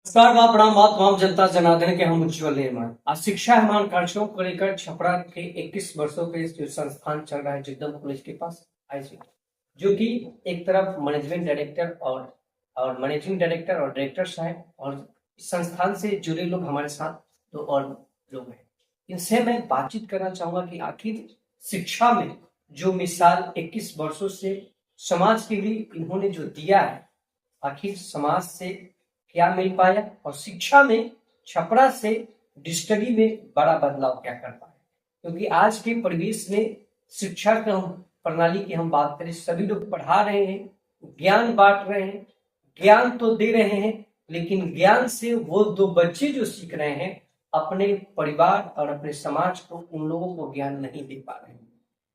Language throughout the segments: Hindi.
नमस्कार बा प्रणाम बात तमाम जनता जनार्दन के हम उज्जवल निर्माण आज शिक्षा हमान कार्यों को लेकर छपरा के 21 वर्षों के जो संस्थान चल रहा है जिद्दम कॉलेज के पास आईसी, जो कि एक तरफ मैनेजमेंट डायरेक्टर और मैनेजिंग डायरेक्टर और डायरेक्टर साहब और इस संस्थान से जुड़े लोग हमारे साथ तो और लोग हैं। इनसे मैं बातचीत करना चाहूंगा कि आखिर शिक्षा में जो मिसाल 21 वर्षों से समाज के लिए इन्होंने जो दिया है, आखिर समाज से क्या मिल पाया और शिक्षा में छपरा से डिजिटली में बड़ा बदलाव क्या कर पाए। क्योंकि आज के परिवेश में शिक्षा का प्रणाली की हम बात करें, सभी लोग पढ़ा रहे हैं, ज्ञान बांट रहे हैं, ज्ञान तो दे रहे हैं, लेकिन ज्ञान से वो दो बच्चे जो सीख रहे हैं अपने परिवार और अपने समाज को उन लोगों को ज्ञान नहीं दे पा रहे हैं।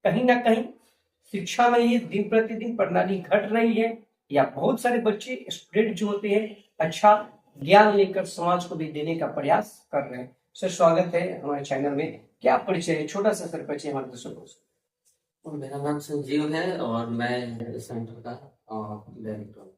कहीं ना कहीं शिक्षा में ये दिन प्रतिदिन प्रणाली घट रही है या बहुत सारे बच्चे स्टूडेंट जो होते हैं अच्छा ज्ञान लेकर समाज को भी देने का प्रयास कर रहे हैं। सर स्वागत है हमारे चैनल में। क्या परिचय है, छोटा सा सर परिचय हमारे दर्शकों को। मेरा नाम संजीव है और मैं सेंटर का डायरेक्टर हूँ।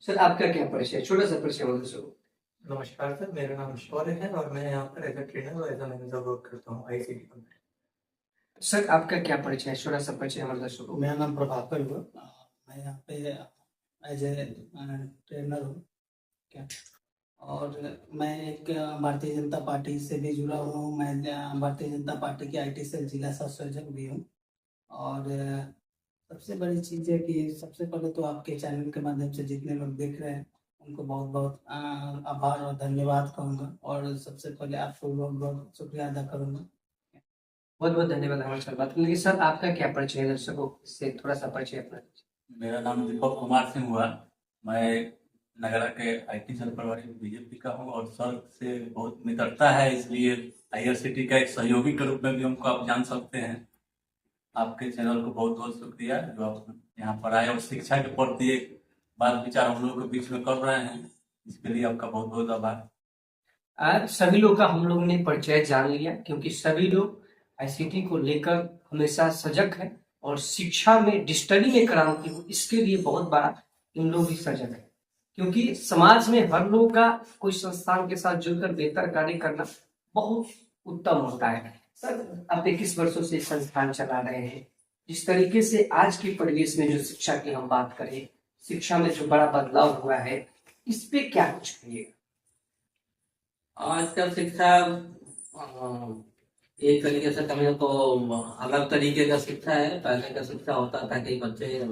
सर आपका क्या परिचय है, छोटा सा परिचय हमारे दर्शकों को। नमस्कार सर, मेरा नाम शौर्य है और मैं यहाँ पर एज ए ट्रेनर और एज ए मैनेजर वर्क करता हूँ आईसीटी कंपनी। सर आपका क्या परिचय है, छोटा सा परिचय हमारे दर्शकों को। मेरा नाम प्रभाकर हुआ, मैं यहाँ पे एज ए ट्रेनर हूँ क्या, और मैं एक भारतीय जनता पार्टी से भी जुड़ा हुआ हूँ। मैं भारतीय जनता पार्टी के आईटी सेल जिला संयोजक भी हूँ। और सबसे बड़ी चीज़ है कि सबसे पहले तो आपके चैनल के माध्यम से जितने लोग देख रहे हैं उनको बहुत बहुत आभार और धन्यवाद कहूँगा, और सबसे पहले आपको बहुत बहुत शुक्रिया अदा करूँगा। बहुत बहुत धन्यवाद हमारे साथ बात करने के। सर आपका क्या परिचय है, दर्शकों से थोड़ा सा परिचय अपना। मेरा नाम दीपक कुमार सिंह हुआ। मैं नगरा के आईटी सेल प्रभारी बीजेपी का हूँ और सर से बहुत मित्रता है, इसलिए आईआरसीटी का एक सहयोगी के रूप में भी हमको आप जान सकते हैं। आपके चैनल को बहुत बहुत शुक्रिया जो आप यहाँ पर आए और शिक्षा के प्रति एक बात विचार हम लोगों के बीच में कर रहे हैं, इसके लिए आपका बहुत बहुत आभार। आज सभी लोग का हम लोगों ने परिचय जान लिया, क्योंकि सभी लोग आईसीटी को लेकर हमेशा सजग है और शिक्षा में डिजिटली में क्रांति हो इसके लिए बहुत बड़ा इन लोग भी सजग है। क्योंकि समाज में हर लोग का कोई संस्थान के साथ जुड़कर बेहतर कार्य करना बहुत उत्तम होता है। सर आप 21 वर्षों से संस्थान चला रहे हैं, जिस तरीके से आज के परिवेश में जो शिक्षा की हम बात करें, शिक्षा में जो बड़ा बदलाव हुआ है, इस पे क्या कुछ कहिएगा। आजकल शिक्षा एक तरीके से कहें तो अलग तरीके का शिक्षा है। पहले का शिक्षा होता था कि बच्चे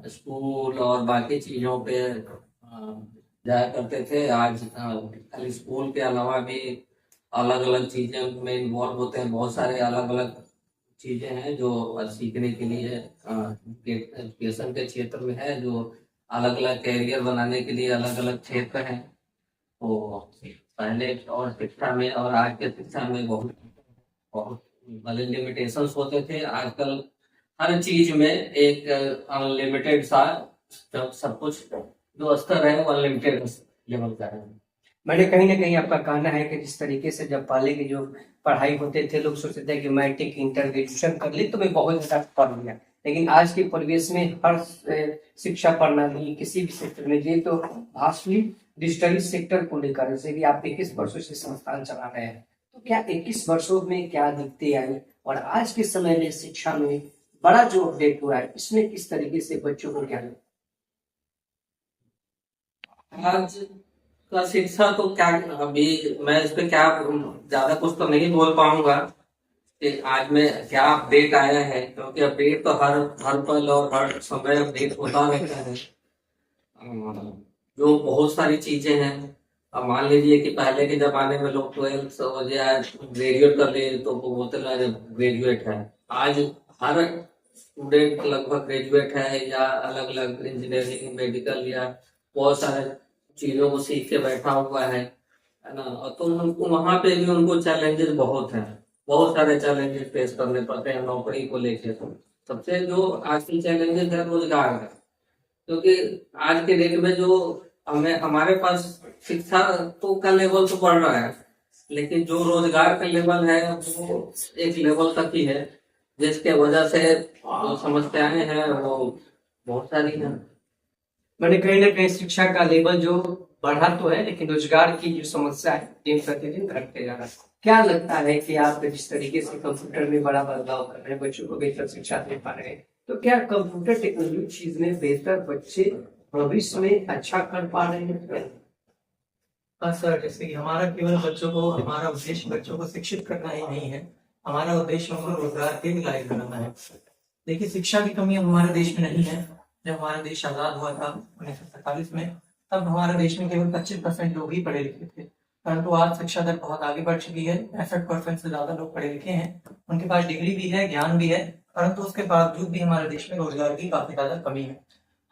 स्कूल और बाकी चीजों पे जाया करते थे। आज खाली स्कूल के अलावा भी अलग अलग चीजें में इन्वॉल्व होते हैं। बहुत सारे अलग अलग चीजें हैं जो सीखने के लिए एजुकेशन के क्षेत्र में है, जो अलग अलग कैरियर बनाने के लिए अलग अलग क्षेत्र हैं। तो पहले और शिक्षा में और आज के शिक्षा में बहुत बहुत बड़े लिमिटेशंस होते थे। आजकल हर चीज में एक अनलिमिटेड सा सब कुछ जो स्तर है वो अनलिमिटेड लेवल का है। मैंने कहीं ना कहीं आपका कहना है कि जिस तरीके से जब पहले की जो पढ़ाई होते थे, लोग सोचते थे कि मैट्रिक इंटर ग्रेजुएशन कर ले तो मैं बहुत ज्यादा पढ़ लिया, लेकिन आज के परिवेश में हर शिक्षा प्रणाली किसी भी सेक्टर में ये तो भाषणी डिजिटली सेक्टर को लेकर, जैसे कि आप 21 वर्षों से संस्थान चला रहे हैं, तो क्या 21 वर्षों में क्या दिक्कतें आई और आज के समय में शिक्षा में बड़ा जो अपडेट हुआ है इसमें किस तरीके से बच्चों को क्या आज का शिक्षा तो क्या, अभी मैं इस पे क्या ज्यादा कुछ तो नहीं बोल पाऊंगा कि आज में क्या अपडेट आया है, क्योंकि अपडेट तो हर पल और हर समय अपडेट होता रहता है। जो बहुत सारी चीजें हैं। अब मान लीजिए कि पहले के जमाने में लोग 12th या ग्रेजुएट कर ले तो वो बोलते ग्रेजुएट है। आज हर स्टूडेंट लगभग ग्रेजुएट है या अलग अलग इंजीनियरिंग, मेडिकल या बहुत सारे चीजों को सीख के बैठा हुआ है ना। तो उनको वहां पे भी उनको चैलेंजेस बहुत हैं, बहुत सारे चैलेंजेस फेस करने पड़ते हैं नौकरी को लेके। तो सबसे जो आज की चैलेंजेस है रोजगार है, क्योंकि आज के डेट में जो हमारे पास शिक्षा तो का लेवल तो बढ़ रहा है, लेकिन जो रोजगार का लेवल है वो एक लेवल तक ही है, जिसके वजह से जो समस्याएं हैं वो बहुत सारी हैं। मैंने कहीं ना कहीं शिक्षा का लेवल जो बढ़ा तो है, लेकिन रोजगार की जो समस्या है दिन प्रतिदिन घटते जा रहा है। क्या लगता है कि आप जिस तरीके से कंप्यूटर में बड़ा बदलाव कर रहे हैं, बच्चों को बेहतर शिक्षा दे पा रहे हैं, तो क्या कंप्यूटर टेक्नोलॉजी चीज में बेहतर बच्चे भविष्य में अच्छा कर पा रहे हैं? हाँ सर, जैसे कि हमारा केवल बच्चों को, हमारा उद्देश्य बच्चों को शिक्षित करना ही नहीं है, हमारा उद्देश्य उनको रोजगार के भी लायक बनाना है। देखिए, शिक्षा की कमी हमारे देश में नहीं है। जब हमारा देश आजाद हुआ था 1947 में, तब हमारे देश में केवल 25% लोग ही पढ़े लिखे थे, परंतु आज शिक्षा दर बहुत आगे बढ़ चुकी है। 65% से ज्यादा लोग पढ़े लिखे हैं, उनके पास डिग्री भी है, ज्ञान भी है, परंतु उसके बावजूद भी हमारे देश में रोजगार की काफी ज्यादा कमी है।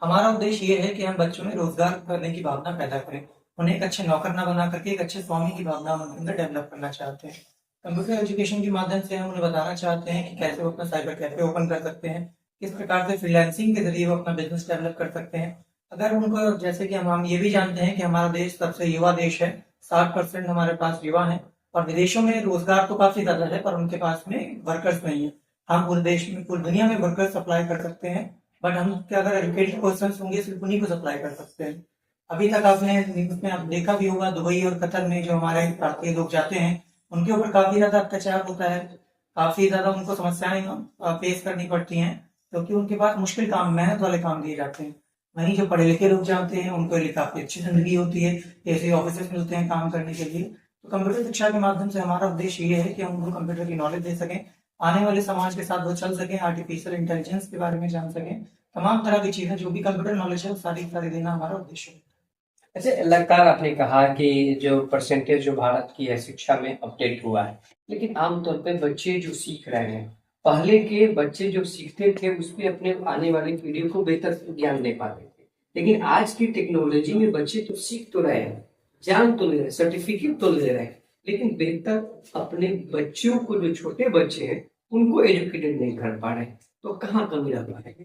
हमारा उद्देश्य ये है कि हम बच्चों में रोजगार करने की भावना पैदा करें, उन्हें एक अच्छे नौकर न बना करके एक अच्छे स्वामी की भावना उनके अंदर डेवलप करना चाहते हैं। कंप्यूटर एजुकेशन के माध्यम से हम उन्हें बताना चाहते हैं कि कैसे वो अपना साइबर कैफे ओपन कर सकते हैं, किस प्रकार से फ्रीलांसिंग के जरिए वो अपना बिजनेस डेवलप कर सकते हैं। अगर उनको, जैसे कि हम ये भी जानते हैं कि हमारा देश सबसे युवा देश है, 60% हमारे पास युवा है, और विदेशों में रोजगार तो काफी ज्यादा है पर उनके पास में वर्कर्स नहीं है। हम पूरे देश में, पूरी दुनिया में वर्कर्स सप्लाई कर सकते हैं, बट हम क्या, अगर एजुकेटेड पर्सन होंगे सिर्फ उन्हीं को सप्लाई कर सकते हैं। अभी तक आपने न्यूज में आप देखा भी होगा, दुबई और कतर में जो हमारे भारतीय लोग जाते हैं उनके ऊपर काफी ज्यादा अत्याचार होता है, काफी ज्यादा उनको समस्याएं फेस करनी पड़ती हैं, क्योंकि उनके पास मुश्किल काम, मेहनत वाले काम दिए जाते हैं। वहीं जो पढ़े लिखे लोग जाते हैं उनको लिए काफी अच्छी जिंदगी होती है, ऐसे ऑफिस मिलते हैं काम करने के लिए। तो कंप्यूटर शिक्षा के माध्यम से हमारा उद्देश्य ये है कि हम उनको कंप्यूटर की नॉलेज दे सकें, आने वाले समाज के साथ वो चल सकें, आर्टिफिशियल इंटेलिजेंस के बारे में जान सकें, तमाम तरह की चीजें जो भी कंप्यूटर नॉलेज है वो सारी देना हमारा उद्देश्य है। अच्छा, लगातार आपने कहा कि जो परसेंटेज जो भारत की है शिक्षा में अपडेट हुआ है, लेकिन आमतौर पे बच्चे जो सीख रहे हैं, पहले के बच्चे जो सीखते थे उसमें अपने आने वाली पीढ़ी को बेहतर ज्ञान दे पाते थे, लेकिन आज की टेक्नोलॉजी में बच्चे तो सीख तो रहे हैं, जान तो ले रहे, सर्टिफिकेट तो ले रहे हैं, लेकिन बेहतर अपने बच्चों को, जो छोटे बच्चे हैं उनको एजुकेटेड नहीं कर पा रहे। तो कहाँ कमी रह रहा है?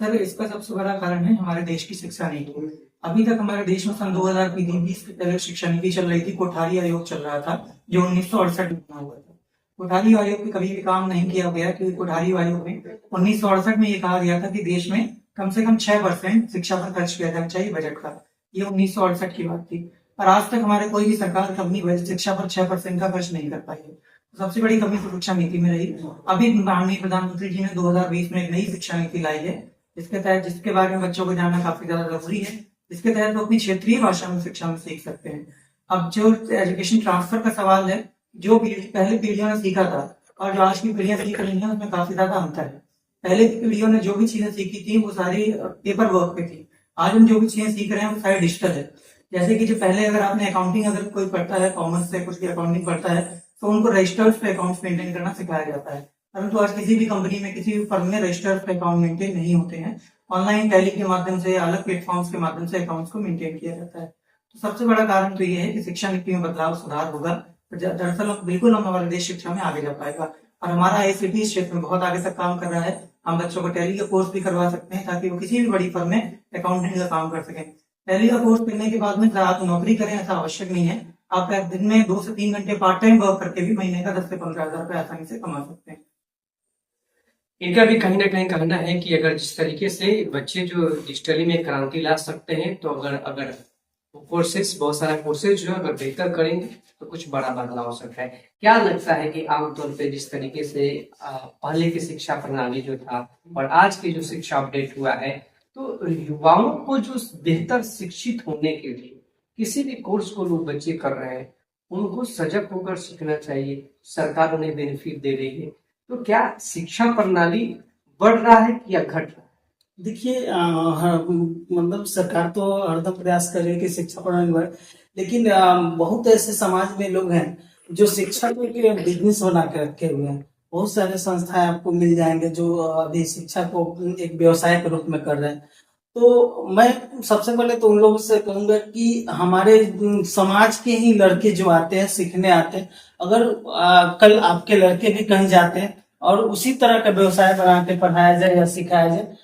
सर, इसका सबसे बड़ा कारण है हमारे देश की शिक्षा नीति। अभी तक हमारे देश में सन 2020 के पहले शिक्षा नीति चल रही थी, कोठारी आयोग चल रहा था जो 1968 में बना हुआ था। कोठारी आयोग पे कभी भी काम नहीं किया गया, क्योंकि कोठारी आयोग में 1968 में ये कहा गया था कि देश में कम से कम 6% शिक्षा पर खर्च किया जाना चाहिए बजट का। ये 1968 की बात थी, पर आज तक हमारे कोई भी सरकार कभी शिक्षा पर 6% का खर्च नहीं कर पाई है। सबसे बड़ी कमी तो शिक्षा नीति में रही। अभी माननीय प्रधानमंत्री जी ने 2020 में एक नई शिक्षा नीति लाई है, जिसके बारे में बच्चों को जानना काफी ज्यादा जरूरी है, जिसके तहत वो अपनी क्षेत्रीय भाषा में शिक्षा में सीख सकते हैं। अब जो एजुकेशन ट्रांसफर का सवाल है, जो पहले पीढ़ियों ने सीखा था और जो आज की पीढ़ियां सीख रही हैं उसमें काफी ज्यादा अंतर है। पहले की पीढ़ियों ने जो भी चीजें सीखी थी वो सारी पेपर वर्क पे थी, आज हम जो भी चीजें सीख रहे हैं वो सारी डिजिटल है। जैसे कि जो पहले, अगर आपने अकाउंटिंग, अगर कोई पढ़ता है कॉमर्स से कुछ भी अकाउंटिंग पढ़ता है तो उनको रजिस्टर्स पे अकाउंट्स मेंटेन करना सिखाया जाता है, परंतु आज किसी भी कंपनी में, किसी भी फर्म में रजिस्टर्स पे अकाउंट मेंटेन नहीं होते हैं। ऑनलाइन टैली के माध्यम से, अलग प्लेटफॉर्म्स के माध्यम से अकाउंट्स को मेंटेन किया जाता है। तो सबसे बड़ा कारण तो ये है कि शिक्षा नीति में बदलाव, सुधार होगा, दरअसल बिल्कुल हम हमारे देश शिक्षा में आगे जा पाएगा। और हमारा आईसीटी इस क्षेत्र में बहुत आगे तक काम कर रहा है। हम बच्चों को टैली का कोर्स भी करवा सकते हैं ताकि वो किसी भी बड़ी फर्म में अकाउंटिंग का काम कर सकें। टैली का कोर्स करने के बाद में आप नौकरी करें ऐसा आवश्यक नहीं है, आप दिन में 2 से 3 घंटे पार्ट टाइम वर्क करके भी महीने का 10 से 15 हजार रुपए आसानी से कमा सकते हैं। इनका भी कहीं ना कहीं कहना है कि अगर जिस तरीके से बच्चे जो डिजिटली में क्रांति ला सकते हैं, तो अगर कोर्सेज, बहुत सारा कोर्सेज जो अगर बेहतर करेंगे तो कुछ बड़ा बदलाव हो सकता है। क्या लगता है कि आमतौर पे जिस तरीके से पहले की शिक्षा प्रणाली जो था और आज की जो शिक्षा अपडेट हुआ है, तो युवाओं को जो बेहतर शिक्षित होने के लिए किसी भी कोर्स को लोग बच्चे कर रहे हैं, उनको सजग होकर सीखना चाहिए, सरकार उन्हें बेनिफिट दे रही है, तो क्या शिक्षा प्रणाली बढ़ रहा है या घट रहा है? देखिए, मतलब सरकार तो हरदम प्रयास कर रही है कि शिक्षा प्रणाली बढ़े, लेकिन बहुत ऐसे समाज में लोग हैं जो शिक्षा को एक बिजनेस बना के रखे हुए हैं। बहुत सारे संस्थाएं आपको मिल जाएंगे जो अभी शिक्षा को एक व्यवसाय के रूप में कर रहे हैं। तो मैं सबसे पहले तो उन लोगों से कहूंगा कि हमारे समाज के ही लड़के जो आते हैं, सीखने आते हैं, अगर कल आपके लड़के भी कहीं जाते हैं और उसी तरह का व्यवसाय बना के पढ़ाया जाए या सिखाया जाए,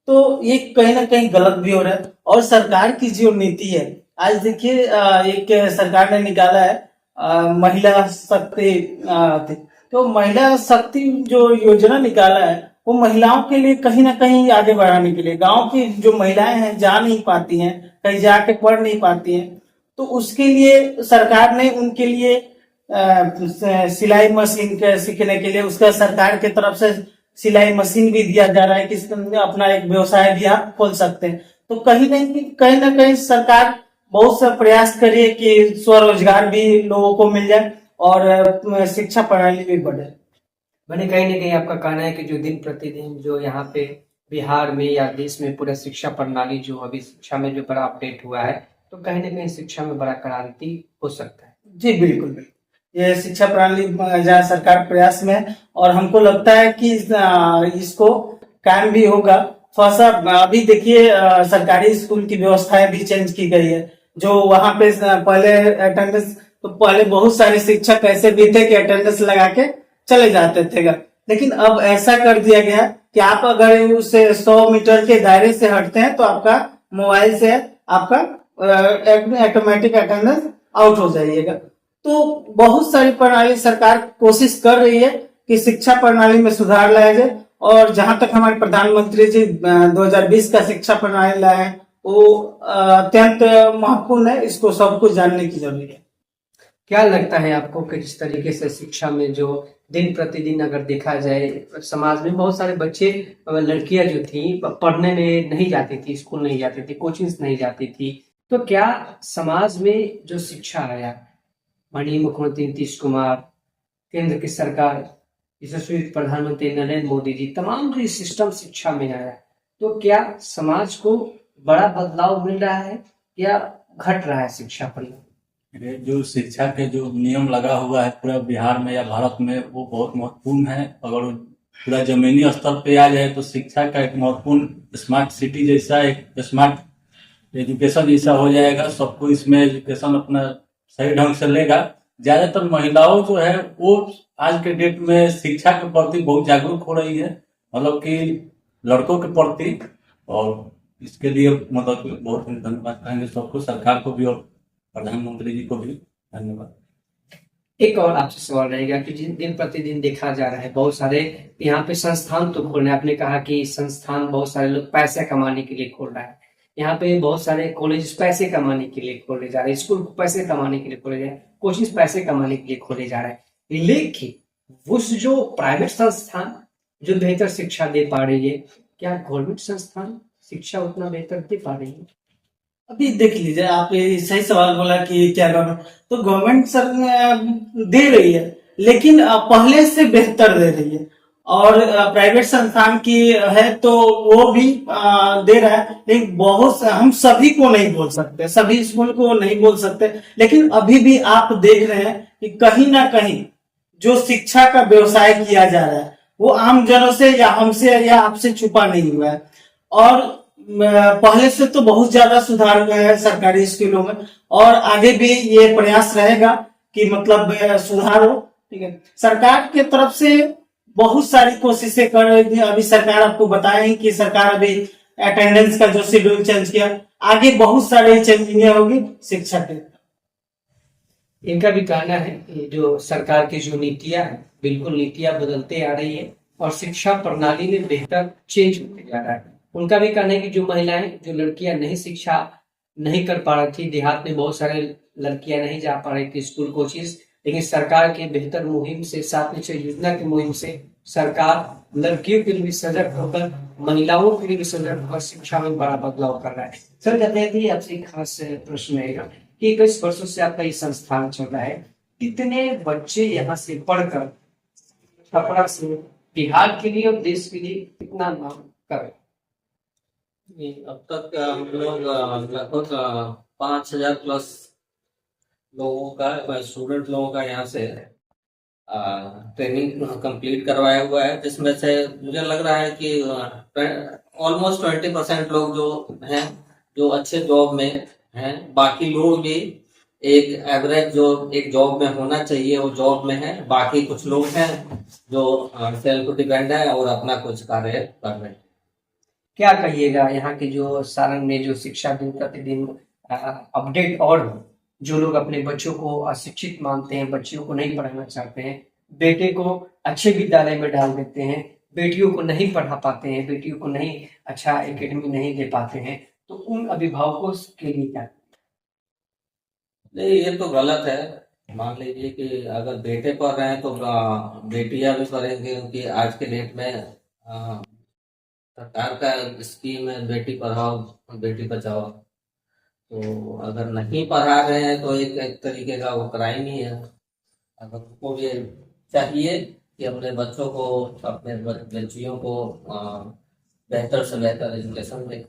तो ये कहीं ना कहीं गलत भी हो रहा है। और सरकार की जो नीति है, आज देखिए एक सरकार ने निकाला है महिला शक्ति, तो महिला शक्ति जो योजना निकाला है वो महिलाओं के लिए कहीं ना कहीं आगे बढ़ाने के लिए, गांव की जो महिलाएं हैं जा नहीं पाती हैं, कहीं जाके पढ़ नहीं पाती हैं, तो उसके लिए सरकार ने उनके लिए सिलाई मशीन के सीखने के लिए उसका सरकार की तरफ से सिलाई मशीन भी दिया जा रहा है कि अपना एक व्यवसाय भी आप खोल सकते हैं। तो कहीं ना कहीं सरकार बहुत सा प्रयास करिए कि स्वरोजगार भी लोगों को मिल जाए और शिक्षा प्रणाली भी बढ़े। मैंने कहीं ना कहीं आपका कहना है कि जो दिन प्रतिदिन जो यहाँ पे बिहार में या देश में पूरा शिक्षा प्रणाली जो अभी शिक्षा में जो बड़ा अपडेट हुआ है, तो कहीं ना कहीं शिक्षा में बड़ा क्रांति हो सकता है। जी बिल्कुल बिल्कुल, ये शिक्षा प्रणाली जहाँ सरकार प्रयास में है और हमको लगता है कि इसको कायम भी होगा। थोड़ा सा अभी देखिए सरकारी स्कूल की व्यवस्थाएं भी चेंज की गई है, जो वहां पे पहले अटेंडेंस, तो पहले बहुत सारे शिक्षक ऐसे भी थे कि अटेंडेंस लगा के चले जाते थे, लेकिन अब ऐसा कर दिया गया कि आप अगर उस 100 मीटर के दायरे से हटते हैं तो आपका मोबाइल से आपका ऑटोमेटिक अटेंडेंस आउट हो जाइएगा। तो बहुत सारी प्रणाली सरकार कोशिश कर रही है कि शिक्षा प्रणाली में सुधार लाया जाए, और जहां तक हमारे प्रधानमंत्री जी 2020 का शिक्षा प्रणाली लाए हैं वो अत्यंत महत्वपूर्ण है, इसको सबको जानने की जरूरत है। क्या लगता है आपको कि जिस तरीके से शिक्षा में जो दिन प्रतिदिन अगर देखा जाए समाज में बहुत सारे बच्चे, लड़कियां जो थी पढ़ने में नहीं जाती थी, स्कूल नहीं जाती थी, कोचिंग नहीं जाती थी, तो क्या समाज में जो शिक्षा आया, माननीय मुख्यमंत्री नीतीश कुमार, केंद्र की सरकार, यशस्वी प्रधानमंत्री नरेंद्र मोदी जी, तमाम जो सिस्टम शिक्षा में आया, तो क्या समाज को बड़ा बदलाव मिल रहा है या घट रहा है शिक्षा पर? ये जो शिक्षा के जो नियम लगा हुआ है पूरा बिहार में या भारत में, वो बहुत महत्वपूर्ण है। अगर पूरा जमीनी स्तर पे आ जाए तो शिक्षा का एक महत्वपूर्ण स्मार्ट सिटी जैसा, एक स्मार्ट एजुकेशन जैसा हो जाएगा। सबको इसमें एजुकेशन अपना सही ढंग से लेगा। ज्यादातर महिलाओं जो है वो आज के डेट में शिक्षा के प्रति बहुत जागरूक हो रही है, मतलब कि लड़कों के प्रति, और इसके लिए मतलब बहुत धन्यवाद करेंगे सबको, सरकार को भी और प्रधानमंत्री जी को भी धन्यवाद। एक और आपसे सवाल रहेगा कि जिन दिन प्रतिदिन देखा जा रहा है बहुत सारे यहाँ पे संस्थान तो खोल रहे हैं, आपने कहा कि संस्थान बहुत सारे लोग पैसे कमाने के लिए खोल रहा है, यहाँ पे बहुत सारे कॉलेज पैसे कमाने के लिए खोले जा रहे हैं, स्कूल पैसे कमाने के लिए खोले जा रहे हैं, कोचिंग पैसे कमाने के लिए खोले जा रहे हैं, लेकिन उस जो प्राइवेट संस्थान जो बेहतर शिक्षा दे पा रही है, क्या गवर्नमेंट संस्थान शिक्षा उतना बेहतर दे पा रही है? अभी देख लीजिए, आप ये सही सवाल बोला कि क्या गवर्नमेंट, तो गवर्नमेंट सर दे रही है, लेकिन पहले से बेहतर दे रही है, और प्राइवेट संस्थान की है तो वो भी दे रहा है, लेकिन बहुत हम सभी को नहीं बोल सकते, सभी स्कूल को नहीं बोल सकते, लेकिन अभी भी आप देख रहे हैं कि कहीं ना कहीं जो शिक्षा का व्यवसाय किया जा रहा है वो आम जनों से या हमसे या आपसे छुपा नहीं हुआ है, और पहले से तो बहुत ज्यादा सुधार हुआ है सरकारी स्कूलों में, और आगे भी ये प्रयास रहेगा कि मतलब सुधार हो। ठीक है, सरकार की तरफ से बहुत सारी कोशिशें कर रही थी। अभी सरकार आपको बताएं कि सरकार अभी अटेंडेंस का जो शेड्यूल चेंज किया, आगे बहुत सारी चेंजिंग होगी शिक्षा के। इनका भी कहना है कि जो सरकार की जो नीतियां है, बिल्कुल नीतियां बदलते आ रही है और शिक्षा प्रणाली में बेहतर चेंज होते जा रहा है। उनका भी कहना है कि जो महिलाएं, जो लड़कियां नहीं शिक्षा नहीं कर पा रही थी, देहात में बहुत सारे लड़कियां नहीं जा पा रही थी स्कूल कोचिंग, लेकिन सरकार के बेहतर मुहिम से, 7 निश्चय योजना की मुहिम से सरकार लड़कियों के लिए भी सजग होकर, महिलाओं के लिए भी सजग होकर शिक्षा में बड़ा बदलाव कर रहा है। सर, कहते हैं कि आपसे एक खास प्रश्न रहेगा कि 21 वर्षों से आपका ये संस्थान चल रहा है, कितने बच्चे यहाँ से पढ़कर छपरा से बिहार के लिए और देश के लिए कितना नाम कर? अब तक हम लोग लगभग 5,000 प्लस लोगों का, स्टूडेंट लोगों का यहाँ से ट्रेनिंग कंप्लीट करवाया हुआ है, जिसमें से मुझे लग रहा है कि ऑलमोस्ट 20% लोग जो हैं जो अच्छे जॉब में हैं, बाकी लोग भी एक एवरेज जो एक जॉब में होना चाहिए वो जॉब में है, बाकी कुछ लोग हैं जो सेल्फ डिपेंड है और अपना कुछ कार्य कर रहे हैं। क्या कहिएगा यहाँ के जो सारंग में जो शिक्षा दिन प्रतिदिन अपडेट, और जो लोग अपने बच्चों को अशिक्षित मानते हैं, बच्चियों को नहीं पढ़ाना चाहते हैं, बेटे को अच्छे विद्यालय में डाल देते हैं, बेटियों को नहीं पढ़ा पाते हैं, बेटियों को नहीं अच्छा एकेडमी नहीं दे पाते हैं, तो उन अभिभावकों के लिए क्या? नहीं, ये तो गलत है। मान लीजिए कि अगर बेटे पढ़ रहे हैं तो बेटियां भी पढ़ेंगे, क्योंकि आज के डेट में सरकार का स्कीम है बेटी पढ़ाओ बेटी बचाओ। तो अगर नहीं पढ़ा रहे हैं तो एक तरीके का वो क्राइम ही है। अगर उनको भी चाहिए कि अपने बच्चों को, अपने बच्चियों को बेहतर से बेहतर एजुकेशन दें।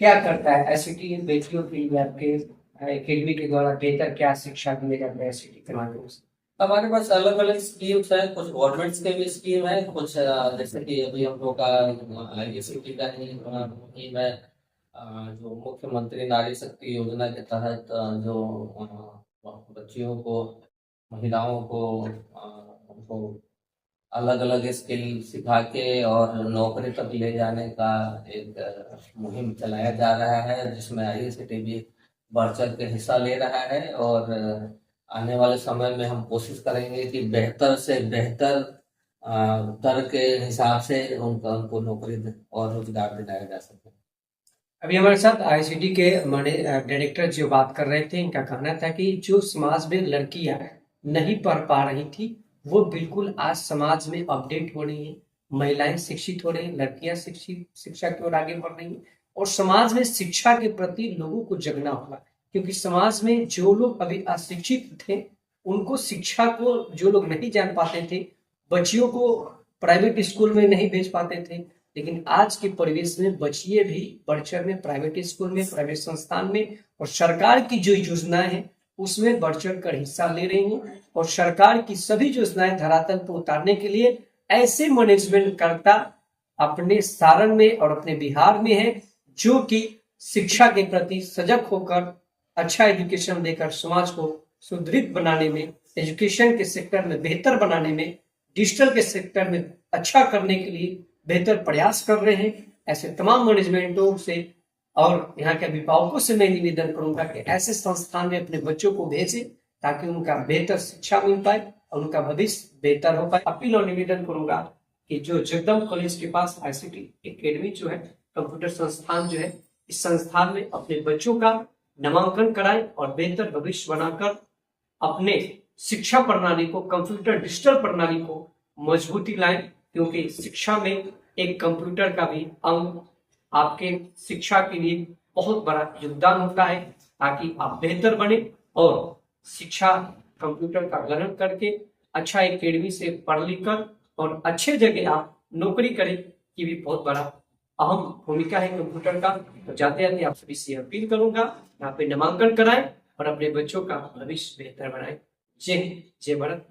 क्या करता है एससीटी बेटियों के लिए आपके एकेडमी के द्वारा बेहतर क्या शिक्षा दिए जाते हैं एससीटी के माध्यम से? हमारे पास अलग अलग स्कीम्स हैं, कुछ गवर्नमेंट्स के भी स्कीम है, कुछ जैसे कि अभी हम लोग का आईसीटी का ही स्कीम है, जो मुख्यमंत्री नारी शक्ति योजना के तहत जो बच्चियों को, महिलाओं को उनको अलग अलग स्किल सिखा के और नौकरी तक ले जाने का एक मुहिम चलाया जा रहा है, जिसमें आईसीटी भी बढ़ चढ़ के हिस्सा ले रहा है। और आने वाले समय में हम कोशिश करेंगे कि बेहतर से बेहतर दर के हिसाब से उनको नौकरी और रोजगार दिलाया जा सके। अभी हमारे साथ आईसीटी के हमारे डायरेक्टर जो बात कर रहे थे, इनका कहना था कि जो समाज में लड़कियां नहीं पढ़ पा रही थी वो बिल्कुल आज समाज में अपडेट हो रही है, महिलाएं शिक्षित हो रही हैं, लड़कियां शिक्षा की ओर आगे बढ़ रही हैं और समाज में शिक्षा के प्रति लोगों को जगना होगा, क्योंकि समाज में जो लोग अभी अशिक्षित थे उनको शिक्षा को जो लोग नहीं जान पाते थे, बच्चियों को प्राइवेट स्कूल में नहीं भेज पाते थे, लेकिन आज के परिवेश में बच्चियां भी बढ़ चढ़ में प्राइवेट स्कूल में, प्राइवेट संस्थान में और सरकार की जो योजनाएं हैं उसमें बढ़ चढ़ कर हिस्सा ले रही हैं। और सरकार की सभी योजनाएं धरातल पर उतारने के लिए ऐसे मैनेजमेंट कर्ता अपने सारण में और अपने बिहार में है जो कि शिक्षा के प्रति सजग होकर अच्छा एजुकेशन देकर समाज को सुदृढ़ बनाने में, एजुकेशन के सेक्टर में बेहतर बनाने में, डिजिटल के सेक्टर में अच्छा करने के लिए बेहतर प्रयास कर रहे हैं। ऐसे तमाम मैनेजमेंटों से और यहाँ के अभिभावकों से मैं निवेदन करूंगा कि ऐसे संस्थान में अपने बच्चों को भेजें ताकि उनका बेहतर शिक्षा मिल पाए और उनका भविष्य बेहतर हो पाए। अपील और निवेदन करूंगा कि जो जगदम कॉलेज के पास आईसीटी एकेडमी जो है, कंप्यूटर संस्थान जो है, इस संस्थान में अपने बच्चों का नामांकन कराएं और बेहतर भविष्य बनाकर अपने शिक्षा प्रणाली को, कंप्यूटर डिजिटल प्रणाली को मजबूती लाएं, क्योंकि शिक्षा में एक कंप्यूटर का भी अंग आपके शिक्षा के लिए बहुत बड़ा योगदान होता है, ताकि आप बेहतर बने और शिक्षा कंप्यूटर का ग्रहण करके अच्छा एकेडमी से पढ़ लिख कर और अच्छे जगह आप नौकरी करें, ये भी बहुत बड़ा अहम भूमिका है कंप्यूटर का। तो जाते जाते आप सभी से अपील करूंगा यहाँ पे नामांकन कराएं और अपने बच्चों का भविष्य बेहतर बनाएं। जय हिंद, जय भारत।